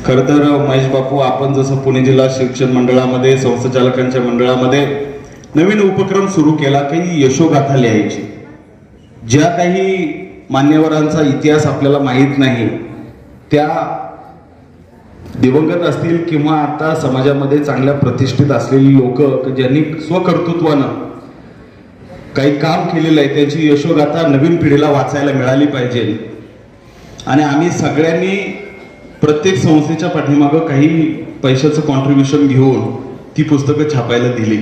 खर तर महेश बापू, आपण जसं पुणे जिल्हा शिक्षण मंडळामध्ये संस्थाचालकांच्या मंडळामध्ये नवीन उपक्रम सुरू केला, काही यशोगाथा लिहायची. ज्या काही मान्यवरांचा इतिहास आपल्याला माहीत नाही, त्या दिवंगत असतील किंवा आता समाजामध्ये चांगल्या प्रतिष्ठित असलेली लोक ज्यांनी स्वकर्तृत्वानं काही काम केलेलं आहे, त्यांची यशोगाथा नवीन पिढीला वाचायला मिळाली पाहिजे. आणि आम्ही सगळ्यांनी प्रत्येक संस्थेच्या पाठीमागं काही पैशाचं कॉन्ट्रीब्युशन घेऊन ती पुस्तकं छापायला दिली.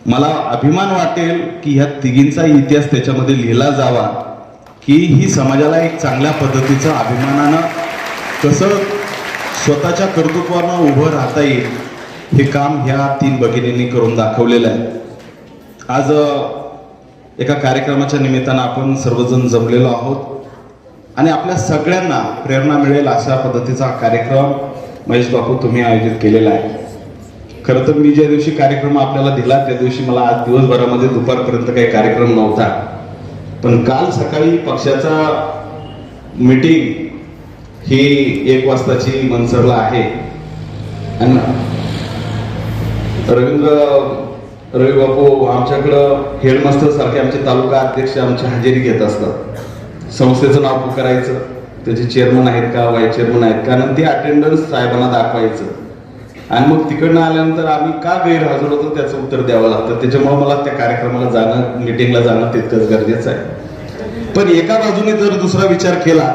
मला अभिमान वाटेल की ह्या तिघींचा इतिहास त्याच्यामध्ये लिहिला जावा, की ही समाजाला एक चांगल्या पद्धतीचं अभिमानानं कसं स्वतःच्या कर्तृत्वानं उभं राहता येईल, हे काम ह्या तीन भगिनींनी करून दाखवलेलं आहे. आज एका कार्यक्रमाच्या निमित्तानं आपण सर्वजण जमलेलो आहोत आणि आपल्या सगळ्यांना प्रेरणा मिळेल अशा पद्धतीचा कार्यक्रम महेश बापू तुम्ही आयोजित केलेला आहे. खरं तर मी ज्या दिवशी कार्यक्रम आपल्याला दिला त्या दिवशी मला आज दिवसभरामध्ये दुपारपर्यंत काही कार्यक्रम नव्हता, पण काल सकाळी पक्षाचा मीटिंग ही 1 वाजताची मनसरला आहे आणि रवी बापू आमच्याकडं हेडमास्टर सारखे आमचे तालुका अध्यक्ष आमची हजेरी घेत असतात. संस्थेचं नाव पुकारायचं, त्याचे चेअरमन आहेत का, व्हाईस चेअरमन आहेत का, आणि ते अटेंडन्स साहेबांना दाखवायचं आणि मग तिकडनं आल्यानंतर आम्ही का गैरहजर होतो त्याचं उत्तर द्यावं लागतं. त्याच्यामुळे मला त्या कार्यक्रमाला जाणं, मीटिंगला जाणं तितकंच गरजेचं आहे. पण एका बाजूने जर दुसरा विचार केला,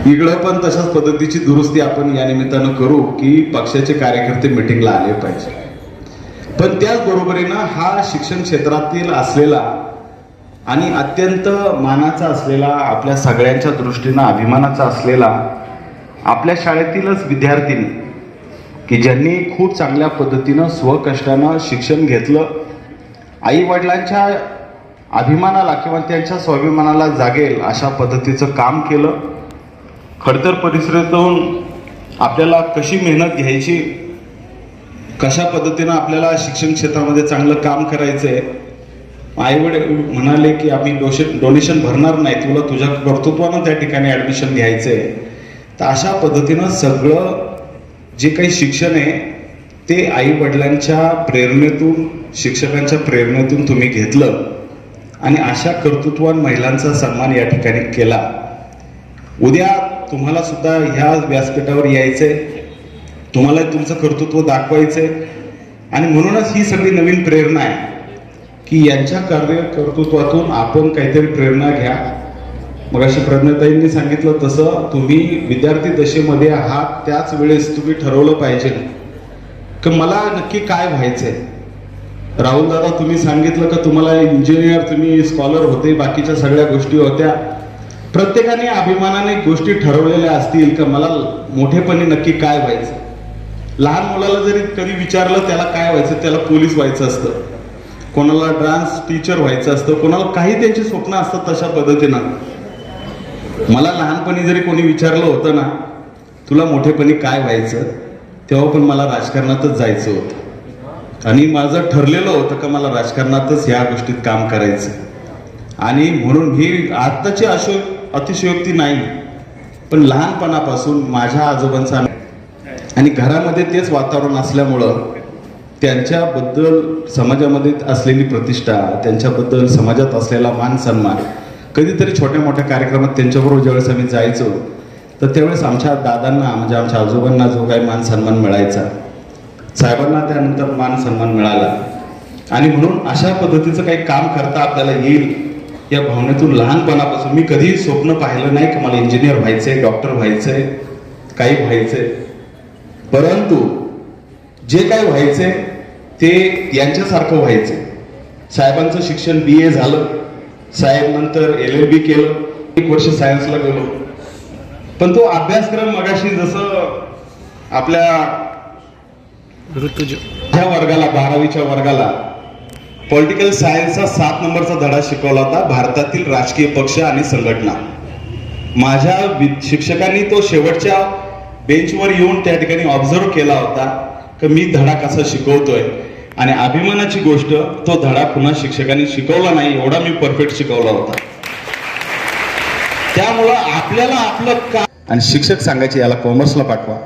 इकडं पण तशाच पद्धतीची दुरुस्ती आपण या निमित्तानं करू की पक्षाचे कार्यकर्ते मीटिंगला आले पाहिजे. पण त्याच बरोबरीनं हा शिक्षण क्षेत्रातील असलेला आणि अत्यंत मानाचा असलेला, आपल्या सगळ्यांच्या दृष्टीनं अभिमानाचा असलेला आपल्या शाळेतीलच विद्यार्थिनी की ज्यांनी खूप चांगल्या पद्धतीनं स्वकष्टानं शिक्षण घेतलं, आई वडिलांच्या अभिमानाला किंवा त्यांच्या स्वाभिमानाला जागेल अशा पद्धतीचं काम केलं. खडतर परिसरातून आपल्याला कशी मेहनत घ्यायची, कशा पद्धतीनं आपल्याला शिक्षण क्षेत्रामध्ये चांगलं काम करायचंय. आईवडील म्हणाले की आम्ही डोनेशन भरणार नाही, तुला तुझ्या कर्तृत्वानं त्या ठिकाणी ऍडमिशन घ्यायचंय. तर अशा पद्धतीनं सगळं जे काही शिक्षण आहे ते आई वडिलांच्या प्रेरणेतून, शिक्षकांच्या प्रेरणेतून तुम्ही घेतलं आणि अशा कर्तृत्वान महिलांचा सन्मान या ठिकाणी केला. उद्या तुम्हाला सुद्धा ह्या व्यासपीठावर यायचंय, तुम्हाला तुमचं कर्तृत्व दाखवायचंय आणि म्हणूनच ही सगळी नवीन प्रेरणा आहे की यांच्या कर्तृत्वातून आपण काहीतरी प्रेरणा घ्या. मग अशी प्रेरणाताईंनी सांगितलं तसं तुम्ही विद्यार्थी दशेमध्ये आहात, त्याच वेळेस तुम्ही ठरवलं पाहिजे की मला नक्की काय व्हायचंय. राहुल दादा, तुम्ही सांगितलं का तुम्हाला इंजिनियर, तुम्ही स्कॉलर होते, बाकीच्या सगळ्या गोष्टी होत्या. प्रत्येकाने अभिमानाने गोष्टी ठरवलेल्या असतील का मला मोठेपणी नक्की काय व्हायचं. लहान मुलाला जरी कधी विचारलं त्याला काय व्हायचं, त्याला पोलीस व्हायचं असतं, कोणाला डान्स टीचर व्हायचं असतं, कोणाला काही त्यांची स्वप्न असतात. तशा पद्धतीनं मला लहानपणी जरी कोणी विचारलं होतं ना तुला मोठेपणी काय व्हायचं, तेव्हा पण मला राजकारणातच जायचं होतं आणि माझं ठरलेलं होतं का मला राजकारणातच ह्या गोष्टीत काम करायचं. आणि म्हणून ही आत्ताची अतिशयोक्ती नाही, पण लहानपणापासून माझ्या आजोबांचा आणि घरामध्ये तेच वातावरण असल्यामुळं त्यांच्याबद्दल समाजामध्ये असलेली प्रतिष्ठा, त्यांच्याबद्दल समाजात असलेला मान सन्मान, कधीतरी छोट्या मोठ्या कार्यक्रमात त्यांच्याबरोबर ज्यावेळेस आम्ही जायचो तर त्यावेळेस आमच्या दादांना म्हणजे आमच्या आजोबांना जो काही मान सन्मान मिळायचा, साहेबांना त्यानंतर मान सन्मान मिळाला. आणि म्हणून अशा पद्धतीचं काही काम करता आपल्याला येईल या भावनेतून लहानपणापासून मी कधीही स्वप्न पाहिलं नाही की मला इंजिनियर व्हायचंय, डॉक्टर व्हायचंय, काही व्हायचंय. परंतु जे काही व्हायचंय ते यांच्यासारखं व्हायचंय. साहेबांचं शिक्षण BA झालं, साहेब नंतर LLB केलं, 1 वर्ष सायन्सला गेलो. पण तो अभ्यासक्रम मगाशी जसं आपल्या ह्या वर्गाला 12वीच्या वर्गाला पॉलिटिकल सायन्सचा 7 नंबरचा धडा शिकवला होता, भारतातील राजकीय पक्ष आणि संघटना. माझ्या शिक्षकांनी तो शेवटच्या बेंचवर येऊन त्या ठिकाणी ऑब्झर्व केला होता की मी धडा कसा शिकवतोय आणि अभिमानाची गोष्ट तो धडा पुन्हा शिक्षकांनी शिकवला नाही, एवढा मी परफेक्ट शिकवला होता. त्यामुळं आपल्याला आपलं काम आणि शिक्षक सांगायचे याला कॉमर्सला पाठवा,